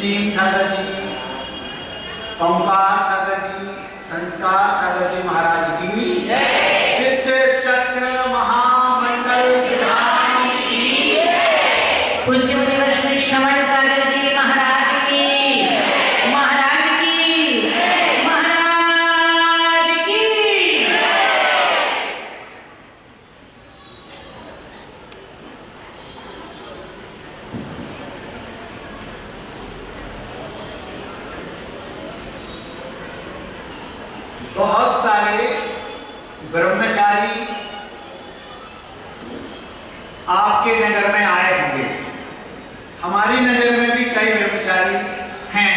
सीम सागर जी, ओंकार सागर जी, संस्कार सागर जी महाराज की, सिद्ध चक्र महामंडल विधान की, पूज्य मुनिवर श्री श्रवण सागर जी महाराज की, महाराज की, महाराज की। बहुत सारे ब्रह्मचारी आपके नगर में आए होंगे, हमारी नजर में भी कई ब्रह्मचारी हैं।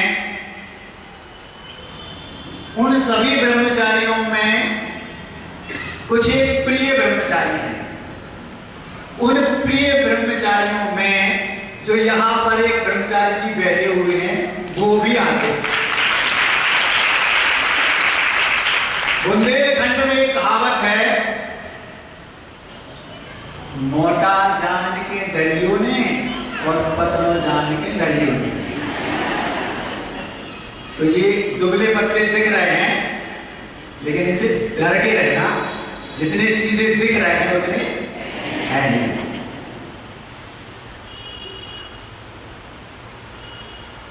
उन सभी ब्रह्मचारियों में कुछ एक प्रिय ब्रह्मचारी हैं। उन प्रिय ब्रह्मचारियों में जो यहां पर एक ब्रह्मचारी जी बैठे हुए हैं वो भी आते हैं। बुंदेलखंड में एक कहावत है, मोटा जान के डरियों ने और पतलो जान के लड़ियों ने। तो ये दुबले पतले दिख रहे हैं लेकिन इनसे डर के रहना, जितने सीधे दिख रहे हैं उतने है नहीं।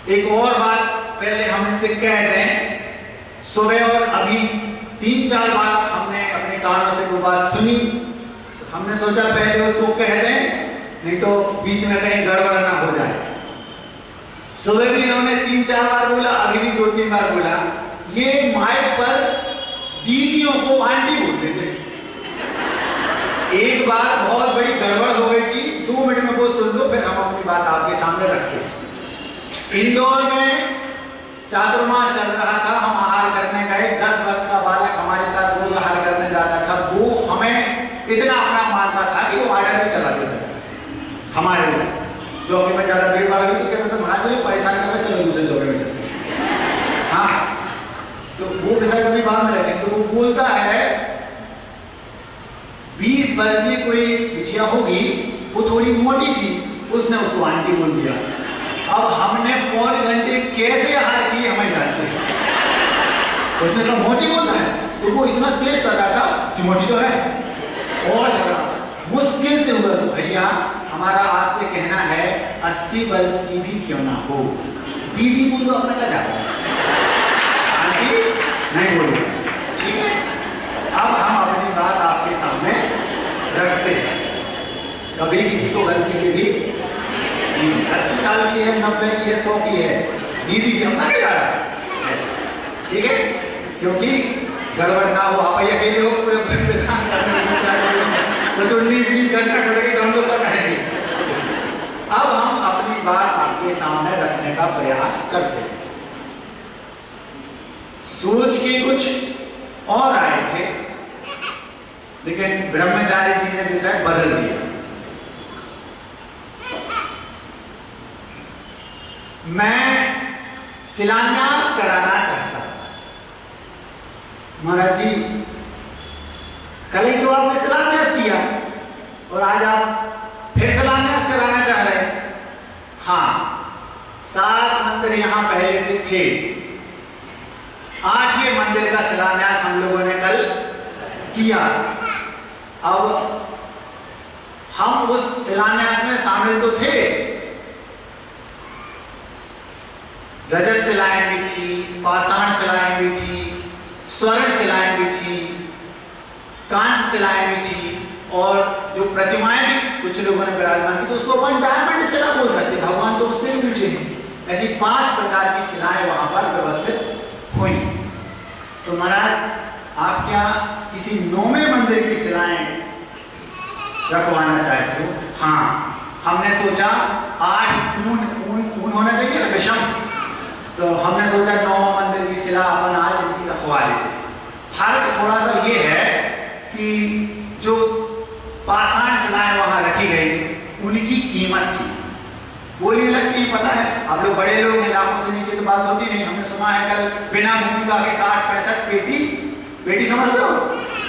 एक और बात पहले हम इनसे कह दें, सुबह और अभी 3-4 बार हमने अपने कानों से वो बात सुनी, तो हमने सोचा पहले उसको कह दें, नहीं तो बीच में कहीं गड़बड़ ना हो जाए। सुबह भी इन्होंने 3-4 बार बोला, अभी भी 2-3 बार बोला। ये माइक पर दीदियों को आंटी बोलते थे। एक बार बहुत बड़ी गड़बड़ हो गई थी, 2 मिनट में वो सुन लो, फिर हम अपनी बात आपके सामने रखते हैं। इंदौर में चातुर्मास चल रहा था, हम आहार करने गए। 10 वर्ष का बालक हमारे साथ रोज आहार करने जाता था। वो हमें इतना अपना मानता था कि वो आर्डर भी चला देता था हमारे लिए। चौके में ज्यादा भीड़ भाड़ हुई तो कहता था महाराज मुझे परेशान कर रहे, चलो दूसरे चौके में चलते। हाँ, तो वो विषय कभी बाद में रखें। तो वो बोलता है 20 वर्षीय कोई बिटिया होगी, वो थोड़ी मोटी थी, उसने उसको आंटी बोल दिया। अब हमने पौने घंटे कैसे आहार की हमें जानते हैं। उसने कहा मोटी बोलता है, तो वो इतना तेज कर रहा था कि मोटी तो है। और झगड़ा मुश्किल से हुआ। तो भैया हमारा आपसे कहना है 80 वर्ष की भी क्यों ना हो, दीदी बोल दो, अपना क्या जाता आंटी नहीं बोलो, ठीक है। अब हम अपनी बात आपके सामने रखते हैं। कभी किसी को गलती से भी 80 साल की है, 90 की है, 100 की है, दीदी जी अपना क्या जा रहा है, ठीक है, क्योंकि गड़बड़ ना हो। आप अकेले हो पूरे विधान करने में 19-20 घंटा करेंगे तो हम लोग क्या करेंगे। अब हम अपनी बात आपके सामने रखने का प्रयास करते हैं। सोच के कुछ और आए थे, लेकिन ब्रह्मचारी जी ने विषय बदल दिया। मैं शिलान्यास कराना चाहता हूं। महाराज जी कल ही तो आपने शिलान्यास किया और आज आप फिर शिलान्यास कराना चाह रहे हैं। हाँ, 7 मंदिर यहां पहले से थे, 8वें मंदिर का शिलान्यास हम लोगों ने कल किया। अब हम उस शिलान्यास में शामिल तो थे, रजत शिलाएं भी थी, पाषाण शिलाएं भी थी, स्वर्ण शिलाएं भी थी, कांस्य शिलाएं भी थी, और जो प्रतिमाएं भी कुछ लोगों ने विराजमान की, तो उसको अपन डायमंड शिला बोल सकते, भगवान तो उससे भी नीचे हैं। ऐसी 5 प्रकार की शिलाएं वहां पर व्यवस्थित हुई। तो महाराज आप क्या किसी 9वें मंदिर की शिलाएं रखवाना चाहते हो? हाँ, हमने सोचा 8 ऊन होना चाहिए ना, विषम, तो हमने सोचा 9वां मंदिर की शिला अपन आज इनकी रखवा लेते। फर्क थोड़ा सा ये है कि जो पाषाण शिलाएं वहां रखी गई उनकी कीमत थी, वो नहीं लगती, पता है आप लोग बड़े लोग हैं, लाखों से नीचे तो बात होती नहीं। हमने सुना है कल बिना भूमिका के 60-65 पेटी समझते हो,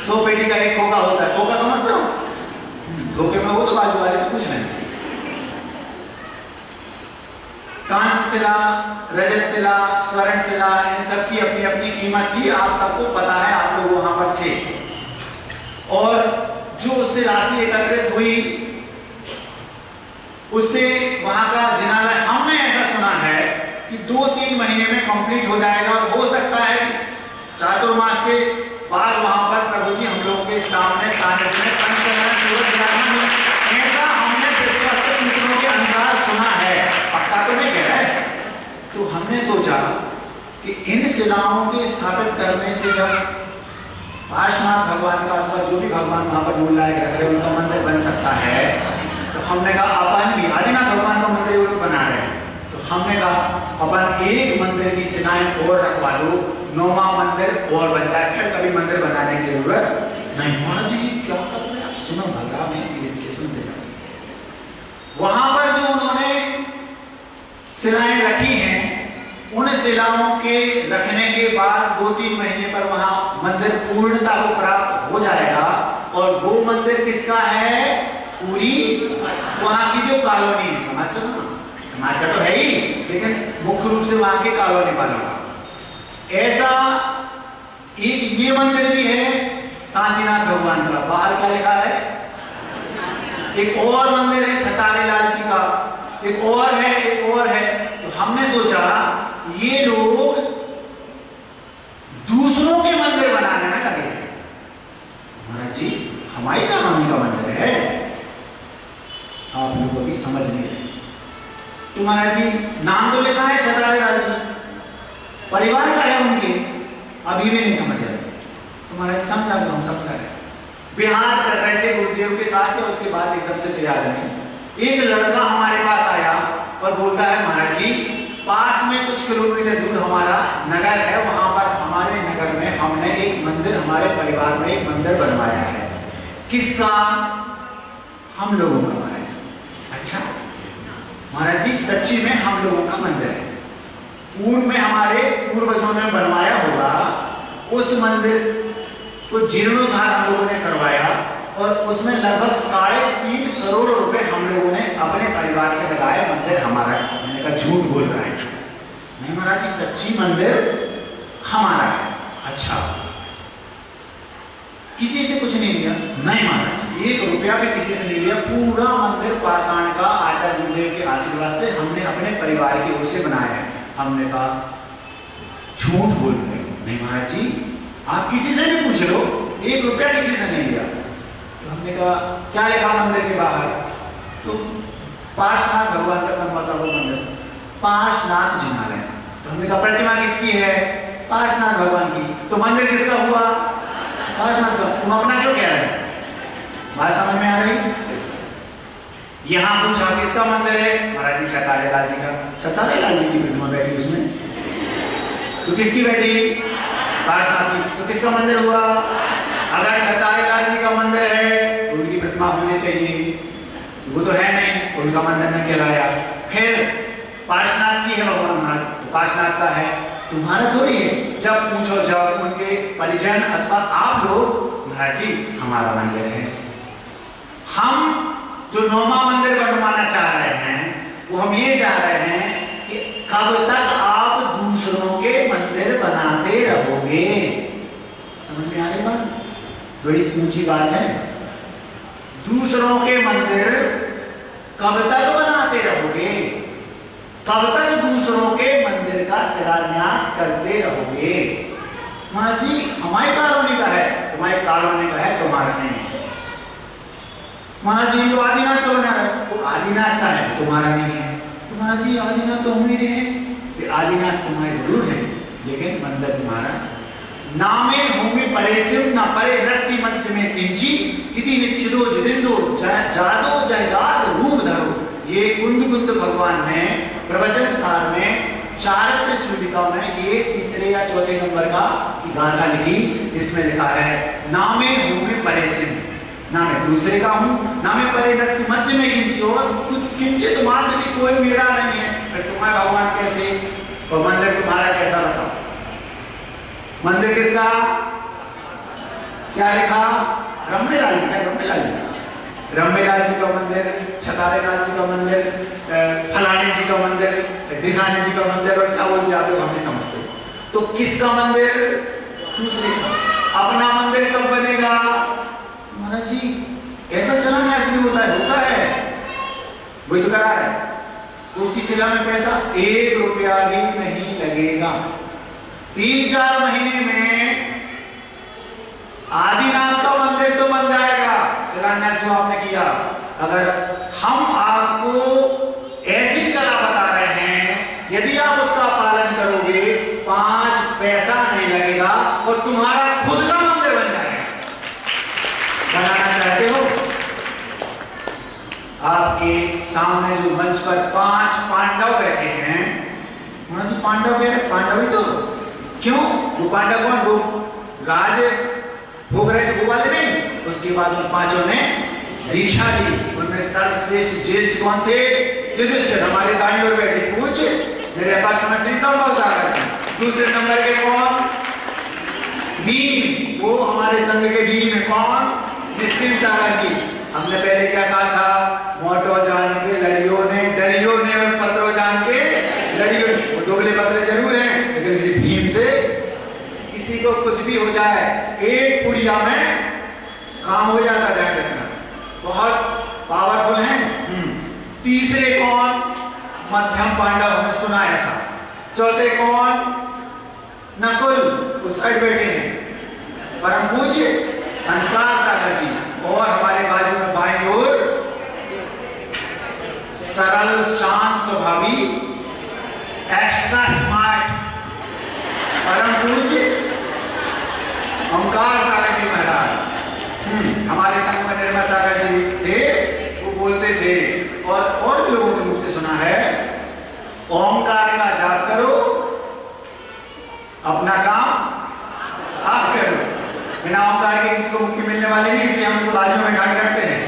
100 पेटी का एक खोखा होता है, खोखा समझते हो, धोखे में हो तो बाजू वाले से कुछ नहीं। कांस्य शिला, रजत शिला, स्वर्ण शिला, इन सब की अपनी अपनी कीमत थी। आप सबको पता है, आप लोग वहां पर थे। और जो उससे राशि एकत्रित हुई, उससे वहां का जिनालय हमने ऐसा सुना है कि 2-3 महीने में कंप्लीट हो जाएगा। और हो सकता है कि चातुर्मास के बाद वहां पर प्रभु जी हम लोगों के सामने सानिध्य में पंचकर्म पूर्वक विराजमान हों। ऐसा हमने विश्वस्त सूत्रों के अनुसार सुना है, पक्का तो नहीं कह रहा है। तो हमने सोचा कि इन शिलाओं के स्थापित करने से जब पार्श्वनाथ भगवान का अथवा जो भी भगवान वहां पर मूल लायक रख रहे उनका मंदिर बन सकता है, तो हमने कहा अपन भी आदिनाथ भगवान का मंदिर वो लोग बना रहे हैं, तो हमने कहा अपन एक मंदिर की शिलाएं और रखवा दो, 9वां मंदिर और बन जाए, फिर कभी मंदिर बनाने की जरूरत नहीं। महाराज जी क्या कर रहे हैं आप, सुनो भगवान में धीरे धीरे सुनते जाओ। वहां पर जो उन्होंने शिलाएं रखी हैं, उन शिलाओं के रखने के बाद 2-3 महीने पर वहां मंदिर पूर्णता को प्राप्त हो जाएगा। और वो मंदिर किसका है? पूरी वहां की जो कॉलोनी है, समाज का ना, समाज का तो है ही, लेकिन मुख्य रूप से वहां के कॉलोनी वालों का। ऐसा एक ये मंदिर भी है शांतिनाथ भगवान का। बाहर क्या लिखा है? एक और मंदिर है छतारे लाल जी का, एक और है, एक और है। तो हमने सोचा ये लोग दूसरों के मंदिर बनाने में लगे हैं। महाराज जी हमारी कॉलोनी का मंदिर है, आप लोग अभी समझ नहीं रहे। तो महाराज जी नाम तो लिखा है छतारे लाल जी, परिवार का है उनके, अभी भी नहीं समझ रहे। तो महाराज जी समझा दो, हम समझा रहे। बिहार कर रहे थे गुरुदेव के साथ, या उसके बाद एकदम से तैयार नहीं, एक लड़का हमारे पास आया और बोलता है महाराज जी पास में कुछ किलोमीटर दूर हमारा नगर है, वहां पर हमारे नगर में हमने एक मंदिर, हमारे परिवार में एक मंदिर बनवाया है। किसका? हम लोगों का। महाराज जी अच्छा महाराज जी सच्ची में हम लोगों का मंदिर है, पूर्व में हमारे पूर्वजों ने बनवाया होगा। उस मंदिर को जीर्णोद्धार हम लोगों ने करवाया और उसमें लगभग 3.5 करोड़ रुपए हम लोगों ने अपने परिवार से लगाए। मंदिर हमारा है। मैंने कहा झूठ बोल रहा है। नहीं महाराज जी सच्ची मंदिर हमारा है। अच्छा किसी से कुछ नहीं लिया? नहीं महाराज जी 1 रुपया भी किसी से नहीं लिया, पूरा मंदिर पाषाण का आचार्य गुरुदेव के आशीर्वाद से हमने अपने परिवार की ओर से बनाया है। हमने कहा झूठ बोल रहे हो। नहीं महाराज जी आप किसी से भी पूछ लो, 1 रुपया किसी से नहीं लिया। तो हमने कहा क्या लिखा मंदिर के बाहर? तो पार्श्वनाथ भगवान का संभवतः वो मंदिर था, पार्श्वनाथ जिनालय। तो हमने कहा प्रतिमा किसकी है? पार्श्वनाथ भगवान की। तो मंदिर किसका हुआ? पार्श्वनाथ का। तुम अपना क्यों कह रहे हो? बात समझ में आ रही? यहां पूछा किसका मंदिर है? महाराज जी छतारे लाल जी का। छतारे लाल जी की प्रतिमा बैठी उसमें, तो किसकी बैठी? पार्श्वनाथ की। तो किसका मंदिर हुआ? अगर छतारे लाल जी का मंदिर है तो उनकी प्रतिमा होनी चाहिए, वो तो है नहीं, उनका मंदिर नहीं कहलाया। फिर पार्श्वनाथ की है भगवान महाराज, तो पार्श्वनाथ का है, तुम्हारा थोड़ी है। जब पूछो जब उनके परिजन अथवा आप लोग, महाराज जी हमारा मंदिर है। हम जो 9वां मंदिर बनवाना चाह रहे हैं वो हम ये चाह रहे हैं कि कब तक आप दूसरों के मंदिर बनाते रहोगे? समझ में आ रही बात? बड़ी ऊंची बात है। दूसरों के मंदिर कब तक बनाते रहोगे? कब तक दूसरों के मंदिर का शिलान्यास करते रहोगे? महाराज जी हमारी कॉलोनी का है, तुम्हारी कॉलोनी का है, तुम्हारा नहीं है। महाराज जी तो आदिनाथ का बना रहा है, वो आदिनाथ का है, तुम्हारा नहीं है। तो महाराज जी आदिनाथ तो मेरे हैं। ये आदिनाथ तुम्हारे जरूर है, लेकिन मंदिर तुम्हारा। नामे होमे परेसिम न परे रक्ति मंच में किंची इति निच्छिदो जिरिंदो जादो जयजाद रूप धरो। ये कुंद कुंद भगवान ने प्रवचन सार में चारित्र चूलिका में ये 3 या 4 नंबर का गाथा लिखी। इसमें लिखा है नामे होमे परेसिम, ना मैं दूसरे का हूं, ना मैं परे रक्ति मंच में किंची, और कुछ किंचित मात्र भी कोई मेरा नहीं है। फिर तुम्हारा भगवान कैसे और मंदिर तुम्हारा कैसा? बताओ मंदिर किसका? क्या लिखा? रम्मेलाल जी का। रम्मेलाल जी का मंदिर, छतारे लाल जी का मंदिर, फलाने फलाने जी का मंदिर, ढिकाने जी का मंदिर, और क्या बोलते आप लोग हम नहीं समझते। तो किसका मंदिर? दूसरे का। अपना मंदिर कब बनेगा? महाराज जी ऐसा शिलान्यास भी होता है वही तो करा रहे हैं। तो उसकी शिला में पैसा 1 रुपया भी नहीं लगेगा। 3-4 महीने में आदिनाथ का मंदिर तो बन जाएगा, शिलान्यास जो आपने किया। अगर हम आपको ऐसी कला बता रहे हैं, यदि आप उसका पालन करोगे 5 पैसा नहीं लगेगा और तुम्हारा खुद का मंदिर बन जाएगा। बनाना चाहते हो? आपके सामने जो मंच पर 5 पांडव बैठे हैं, महाराज जी पांडव कह रहे, पांडव ही तो क्यों? वो पांडव कौन? वो राज भोग रहे थे, वो वाले नहीं। उसके बाद उन 5 ने दीक्षा ली। उनमें सर्वश्रेष्ठ ज्येष्ठ कौन थे? युधिष्ठिर। हमारे दाईं ओर बैठे पूछ मेरे पक्ष में श्री संभव सागर। दूसरे नंबर के कौन? भीम। वो हमारे संघ के भीम है कौन? निश्चिंत सागर जी। हमने पहले क्या कहा था? मोटो जान के लड़ियों ने, डरियो ने, और पत्रो जान के लड़ियों ने। वो दुबले पतले जरूर हैं, लेकिन किसी भीम से किसी को कुछ भी हो जाए, एक पुड़िया में काम हो जाता, ध्यान रखना। बहुत पावरफुल हैं। तीसरे कौन? मध्यम पांडव, हमने सुना है ऐसा। चौथे कौन? नकुल, उस साइड बैठे हैं परम पूज्य संस्कार सागर जी। और हमारे बाजू में बाईं ओर सरल शांत स्वभावी एक्स्ट्रा स्मार्ट परम पूज्य ओंकार सागर जी महाराज। हमारे संघ में निर्मल सागर जी थे, वो बोलते थे और भी लोगों के मुख से सुना है, ओंकार का जाप करो, अपना काम आप करो। बिना ओंकार के किसी को मुक्ति मिलने वाली नहीं, इसलिए हम उनको बाजू में ढाके रखते हैं।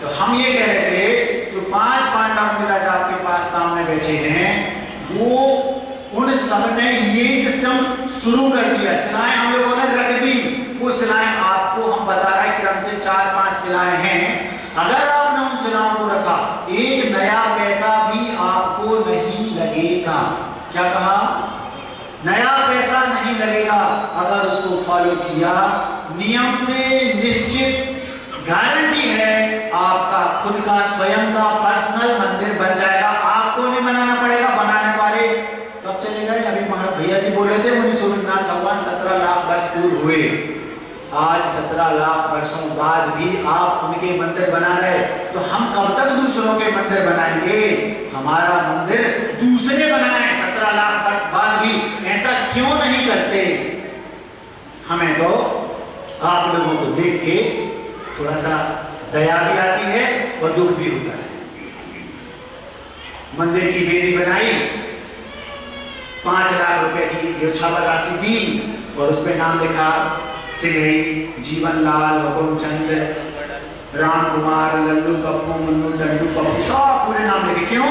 तो हम ये कह रहे थे, जो 5 पांडव मिला आपके पास सामने बैठे हैं, वो उन सब ने ये सिस्टम शुरू कर दिया। शिलाएं हम लोगों ने रख दी। वो शिलाएं आपको हम बता रहे हैं, क्रम से 4-5 शिलाएं हैं। अगर आपने उन शिलाओं को रखा, 1 नया पैसा भी आपको नहीं लगेगा। क्या कहा? नया पैसा नहीं लगेगा अगर उसको फॉलो किया। नियम से निश्चित गारंटी है, आपका खुद का स्वयं का पर्सनल मंदिर बन जाएगा। आपको नहीं बनाना पड़ेगा। बनाने वाले कब चले गए? अभी महाराज भैया जी बोल रहे थे, मुनि सूर्यनाथ भगवान 17 लाख वर्ष पूर्व हुए। आज 17 लाख वर्षों बाद भी आप उनके मंदिर बना रहे, तो हम कब तक दूसरों के मंदिर बनाएंगे? हमारा मंदिर दूसरे बनाए 17 लाख वर्ष बाद भी। ऐसा क्यों नहीं करते? हमें तो आप लोगों को देख के थोड़ा सा दया भी आती है और दुख भी होता है। मंदिर की वेदी बनाई, 5 लाख रुपए की न्यौछावर राशि दी और उस पर नाम लिखा सिंघई, जीवनलाल, हुकुमचंद, राम कुमार, लल्लू पप्पू, मुन्नू, डंडू पप्पू, सब पूरे नाम लिखे। क्यों?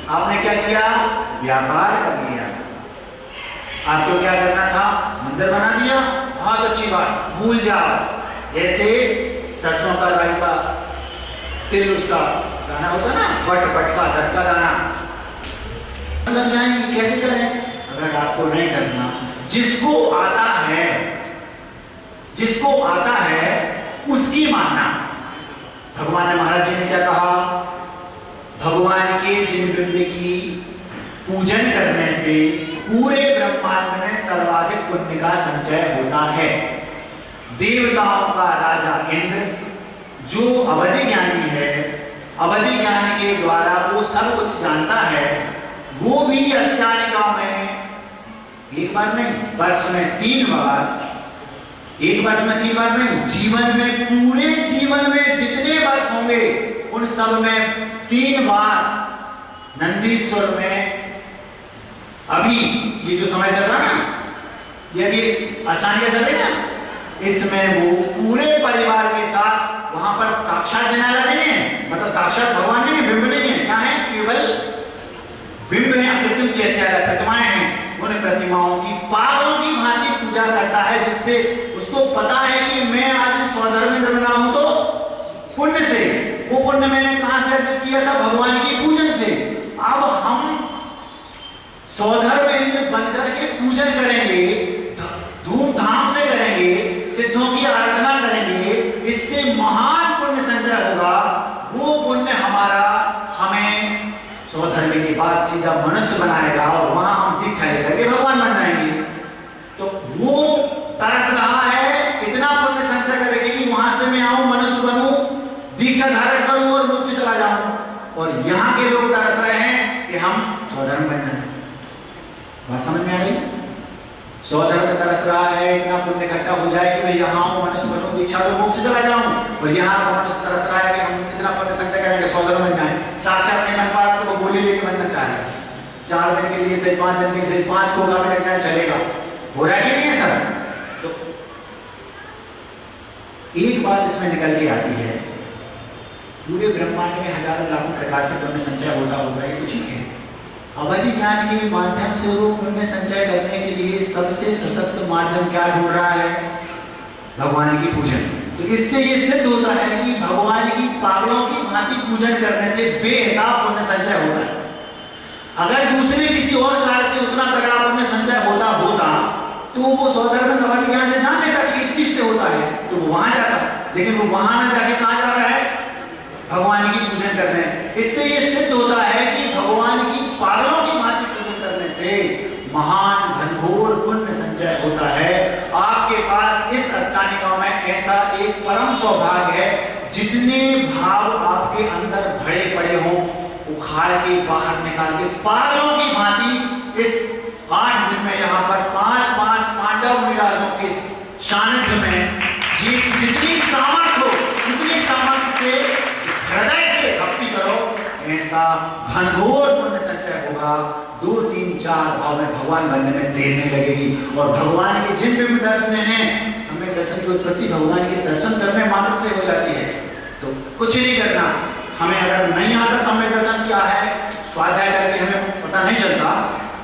आपने क्या किया? व्यापार कर लिया। आपको क्या करना था? मंदिर बना दिया, बहुत अच्छी बात, भूल जाओ। जैसे सरसों का राई का तिल, उसका दाना होता ना, बट का धट का दाना लग जाएंगे। कैसे करें? अगर आपको नहीं करना, जिसको आता है, जिसको आता है उसकी मानना। भगवान ने, महाराज जी ने क्या कहा? भगवान के जिन बिंब की पूजन करने से पूरे ब्रह्मांड में सर्वाधिक पुण्य का संचय होता है। देवताओं का राजा इंद्र, जो अवधि ज्ञानी है, अवधि ज्ञान के द्वारा वो सब कुछ जानता है, वो भी अष्टानिकाओं में एक बार नहीं, वर्ष में 3 बार, एक वर्ष में 3 बार नहीं, जीवन में, पूरे जीवन में जितने वर्ष होंगे उन सब में 3 बार नंदीश्वर में, अभी ये जो समय चल रहा ना, ये अभी अष्टांग चल रही ना, इसमें वो पूरे परिवार के साथ वहां पर साक्षात जनाला नहीं है, मतलब साक्षात भगवान नहीं है, बिंब नहीं है। क्या है? केवल बिंब है, कृत्रिम चैत्यालय, प्रतिमाएं हैं। उन प्रतिमाओं की पागलों की भांति पूजा करता है, जिससे उसको पता है कि मैं आज स्वधर्मेंद्र बना हूं तो पुण्य से, वो पुण्य मैंने कहां से अर्जित किया था? भगवान की पूजन से। अब हम सौधर्मेंद्र बनकर के पूजन करेंगे, धूमधाम से करेंगे, सिद्धों की आराधना करेंगे, इससे महान पुण्य संचय होगा। वो पुण्य हमारा हमें सौधर्म के बाद सीधा मनुष्य बनाएगा और वहां हम दीक्षा लेकर के भगवान बन जाएंगे। तो वो तरस रहा है इतना पुण्य संचय करके कि वहां से मैं आऊं, मनुष्य बनूं, दीक्षा धारण करूं और मुझसे चला जाऊं। और यहाँ के लोग तरस रहे हैं कि हम सौधर्म बन जाए। बात समझ में आ रही? सौधर्म तरस रहा है इतना पुण्य इकट्ठा हो जाए कि मैं यहाँ आऊं, मनुष्य बनूं, दीक्षा लूं, मोक्ष चला जाऊं। और यहाँ का मनुष्य तरस रहा है कि हम इतना पुण्य संचय करेंगे, सौधर्म बन जाए। साक्षात नहीं बन पा रहा तो वो बोली लेके बनना चाह रहे हैं। 4 दिन के लिए सही, 5 दिन के लिए सही, 5 को होगा मिल जाए चलेगा। हो रहा है कि नहीं है सर? तो एक बात इसमें निकल के आती है, पूरे ब्रह्मांड में हजारों लाखों प्रकार से पुण्य संचय होता होगा, ये तो ठीक है। अवधि ज्ञान के माध्यम से वो पुण्य संचय करने के लिए सबसे सशक्त माध्यम क्या ढूंढ रहा है? भगवान की पूजन। तो इससे ये सिद्ध होता है कि भगवान की पागलों की भांति पूजन करने से बेहिसाब पुण्य संचय होता है। अगर दूसरे किसी और कार्य से उतना तगड़ा पुण्य संचय होता तो वो सौधर्म अवधि ज्ञान से जान लेता कि इस चीज से होता है, तो वो वहां जाता। लेकिन वो वहां ना जाके कहां जा रहा है? भगवान की पूजन करने। इससे ये सिद्ध होता है कि भगवान की पागलों की भांति पूजन करने से महान घनघोर पुण्य संचय होता है। आपके पास इस अष्टानिका में ऐसा एक परम सौभाग्य है, जितने भाव आपके अंदर भरे पड़े हों उखाड़ के बाहर निकाल के पागलों की भांति इस 8 दिन में यहाँ पर 5 पांडव मुनिराजों के सानिध्य में जितनी सामर्थ्य हो उतनी सामर्थ्य से हृदय से भक्ति करो, ऐसा घनघोर पुण्य संचय होगा। 2, 3, 4 भाव में भगवान बनने में देर नहीं लगेगी। और भगवान के जिन भी दर्शन हैं, सम्यक दर्शन की उत्पत्ति भगवान के दर्शन करने मात्र से हो जाती है। तो कुछ नहीं करना। हमें अगर नहीं आता सम्यक दर्शन क्या है, स्वाध्याय करके हमें पता नहीं चलता,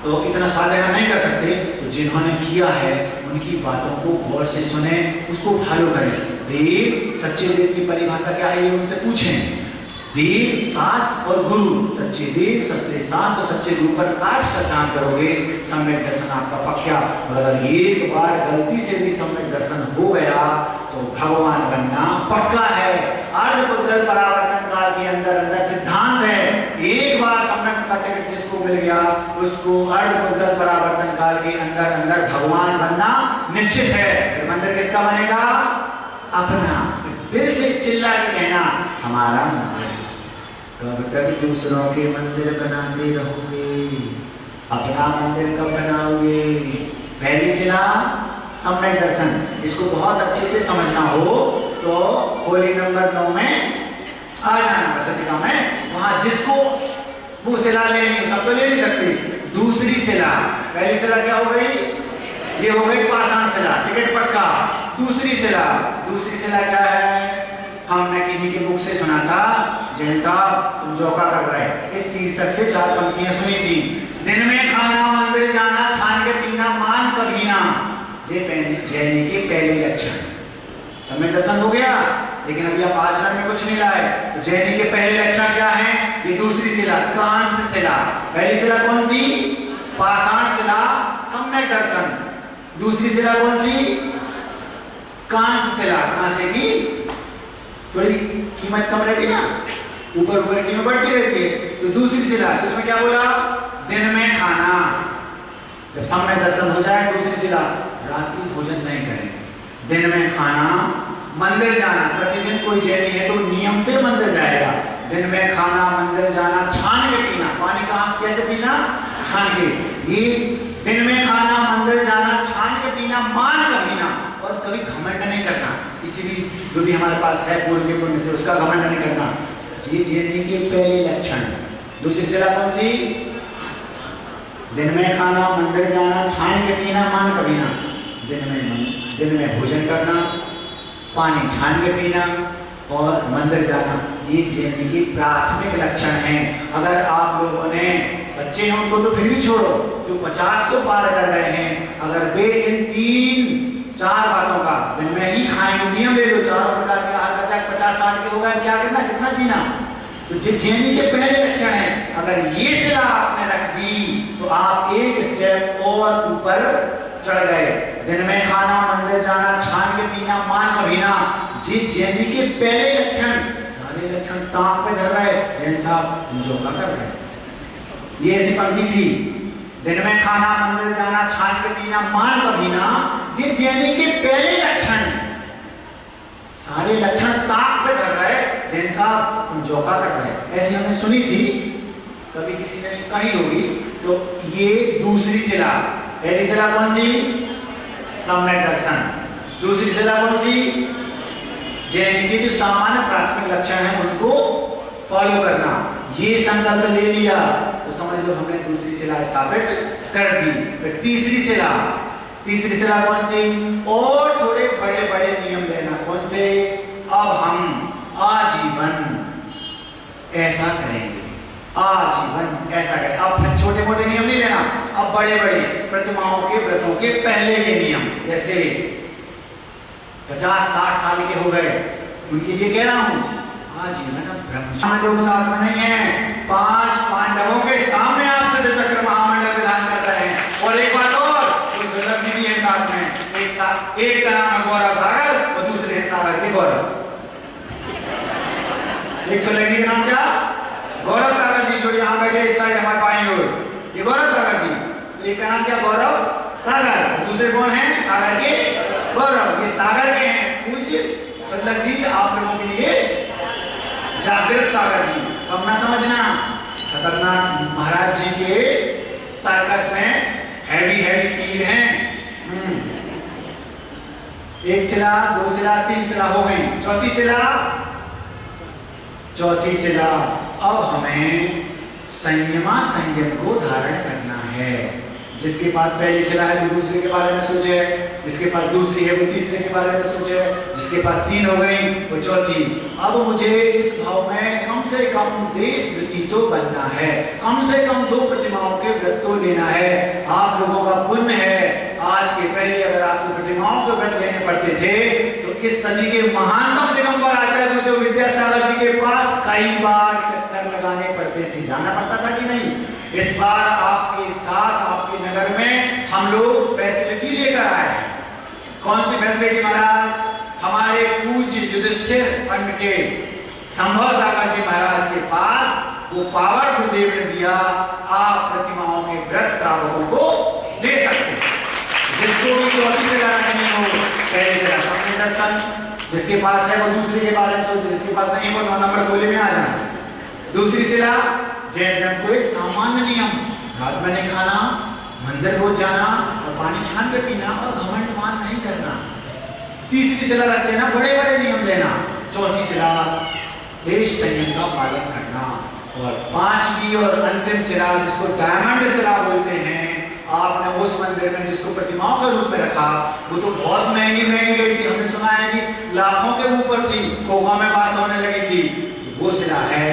तो इतना स्वाध्याय हम नहीं कर सकते। तो जिन्होंने किया है उनकी बातों को गौर से सुने, उसको फॉलो करें। देव, सच्चे देव की परिभाषा क्या है ये उनसे पूछें। देव, शास्त्र और गुरु, सच्चे देव, सच्चे शास्त्र और सच्चे गुरु पर काट श्रद्धा करोगे, सम्यक दर्शन आपका पक्का। और अगर एक बार गलती से भी सम्यक दर्शन हो गया तो भगवान बनना पक्का है। अर्धपुद्गल परावर्तन काल के अंदर सिद्धांत है, एक बार सम्यक का टिकट जिसको मिल गया उसको अर्धपुद्गल परावर्तन काल के अंदर भगवान बनना निश्चित है। फिर मंदिर किसका बनेगा? अपना। दिल से चिल्ला के कहना हमारा मंदिर। कब तक दूसरों के मंदिर बनाते रहोगे? अपना मंदिर कब बनाओगे? पहली शिला सम्यक दर्शन। इसको बहुत अच्छे से समझना हो तो होली नंबर 9 में आ जाना वसतिका में। वहां जिसको वो शिला लेनी, सब तो ले नहीं सकती। दूसरी शिला, पहली शिला क्या हो गई? ये हो गई पाषाण शिला, टिकट पक्का। दूसरी शिला क्या है? हमने किन्हीं की मुख से सुना था, जैन साहब तुम जोका कर रहे, इस शीर्षक से 4 पंक्तियां सुनी थी। दिन में खाना, मंदिर जाना, छान के पीना, मान कभी ना, ये जैन के पहले लक्षण। सम्यक दर्शन हो गया, लेकिन अभी आप आचरण में कुछ नहीं लाए। तो जैनी के पहले लक्षण क्या है? ये दूसरी शिला, कांस्य शिला। पहली शिला कौन सी? पाषाण शिला, सम्यक दर्शन। दूसरी शिला कौन सी? कांस्य शिला। कांस्य की थोड़ी कीमत कम रहती है ना, ऊपर कीमत बढ़ती रहती है। तो दूसरी शिला, उसमें क्या बोला? दिन में खाना। जब सम्यक दर्शन हो जाए, दूसरी शिला, रात्रि भोजन नहीं करेंगे, दिन में खाना, मंदिर जाना। प्रतिदिन कोई जैनी है तो नियम से मंदिर जाएगा। दिन में खाना, मंदिर जाना, छान के पीना। पानी कहाँ कैसे पीना? छान के। ये दिन में खाना, मंदिर जाना, छान के पीना, मान कभी ना। और कभी घमंड नहीं करना, किसी भी जो भी हमारे पास है पूर्व के पुण्य से उसका घमंड नहीं करना। ये जैनी के पहले लक्षण। दूसरी शिला कौन सी? दिन में खाना, मंदिर जाना, छान के पीना, मान कभी ना। दिन में भोजन करना, पानी छान के पीना और मंदिर जाना, ये जैन के प्राथमिक लक्षण हैं। अगर आप लोगों ने बच्चे हैं उनको तो फिर भी छोड़ो, जो 50 को पार कर गए हैं, अगर वे इन 3 4 बातों का, दिन में ही खाएंगे, नियम ले लो, 4 प्रकार के आहार करता है, 50-60 के होगा, क्या करना, कितना जीना। तो जीने के पहले लक्षण है, अगर ये सिला आपने रख दी तो आप एक स्टेप और ऊपर चढ़ गए। दिन में खाना, मंदिर जाना, छान के पीना, मान महीना, जी जीने के पहले लक्षण, सारे लक्षण ताक पे धर रहे। जैन साहब जोगा कर रहे, ये ऐसी पंक्ति थी, दिन में खाना, मंदिर जाना, छान के पीना, मान महीना, ये जीने के पहले लक्षण, सारे लक्षण ताक पे धर रहे। जैन साहब तुम जोका कर रहे, ऐसी हमने सुनी थी, कभी किसी ने कही होगी। तो ये दूसरी शिला, पहली शिला कौन सी, सम्यक दर्शन, दूसरी शिला कौन सी, जैन के जो सामान्य प्राथमिक लक्षण है उनको फॉलो करना। ये संकल्प ले लिया तो समझ लो हमने दूसरी शिला स्थापित कर दी। फिर तीसरी शिला, तीसरी शिला कौन सी, और थोड़े बड़े बड़े नियम लेना। कौन से, अब हम आजीवन ऐसा करेंगे, आजीवन ऐसा करें। अब फिर छोटे मोटे नियम नहीं लेना, अब बड़े बड़े प्रतिमाओं के व्रतों के पहले के नियम, जैसे 50-60 साल के हो गए उनके लिए कह रहा हूं आजीवन ब्रह्मचारी लोग साथ में नहीं है। 5 पांडवों के सामने आप सिद्धचक्र महामंडल विधान कर रहे हैं। और एक बात और, कोई दुर्लभ भी है साथ में, एक का नाम है गौरव सागर और दूसरे है सागर के गौरव। एक सुलगी का नाम क्या, गौरव सागर जी, जो यहाँ बैठे इस साइड हमारे बाईं ओर, ये गौरव सागर जी। तो एक का नाम क्या, गौरव सागर, और दूसरे कौन है, सागर के गौरव। ये सागर के हैं पूज्य सुलगी, आप लोगों के लिए जागृत सागर जी। अब ना समझना, खतरनाक महाराज जी के तर्कस में हैवी हैवी तीर हैं। एक शिला, 2 शिला, 3 शिला हो गई, चौथी शिला, चौथी शिला, अब हमें संयमा संयम को धारण करना है। जिसके पास पहली शिला है वो दूसरे के बारे में सोचे, जिसके पास दूसरी है वो तीसरे के बारे में सोचे, जिसके पास 3 हो गई वो चौथी। अब मुझे इस भाव में कम से कम देश वृत्ति तो बनना है, कम से कम 2 प्रतिमाओं के व्रत तो लेना है। आप लोगों का पुण्य है, आज के पहले अगर आपको प्रतिमाओं के व्रत लेने पड़ते थे तो इस सदी के महानतम दिगंबर आचार्य जो विद्यासागर जी के पास कई बार चक्कर लगाने पड़ते थे, जाना पड़ता था कि नहीं। इस बार आपके साथ आपके नगर में हम लोग फैसिलिटी लेकर आए हैं। कौन सी फैसिलिटी महाराज, हमारे पूज्य युधिष्ठिर संघ के संभव सागर जी महाराज के पास वो पावर गुरुदेव ने दिया, आप प्रतिमाओं के व्रत श्रावकों को दे सकते हैं। जिसको भी चौथी शिला रखनी हो, पहले शिला सम्यक दर्शन, जिसके पास है वो दूसरे के बारे में सोचे, जिसके पास नहीं वो 9 नंबर गोले में आ जाना। दूसरी शिला जैनिज्म को सामान्य नियम, रात में नहीं खाना, मंदिर रोज जाना और पानी छान के पीना और घमंड मान नहीं करना। तीसरी शिला रख देना, बड़े बड़े नियम लेना। चौथी शिला देश संयम का पालन करना। और 5वीं और अंतिम शिला जिसको डायमंड शिला बोलते हैं, आपने उस मंदिर में जिसको प्रतिमाओं के रूप में रखा वो तो बहुत महंगी गई थी, हमने सुना है कि लाखों के ऊपर थी, कोगा में बात होने लगी थी। वो शिला है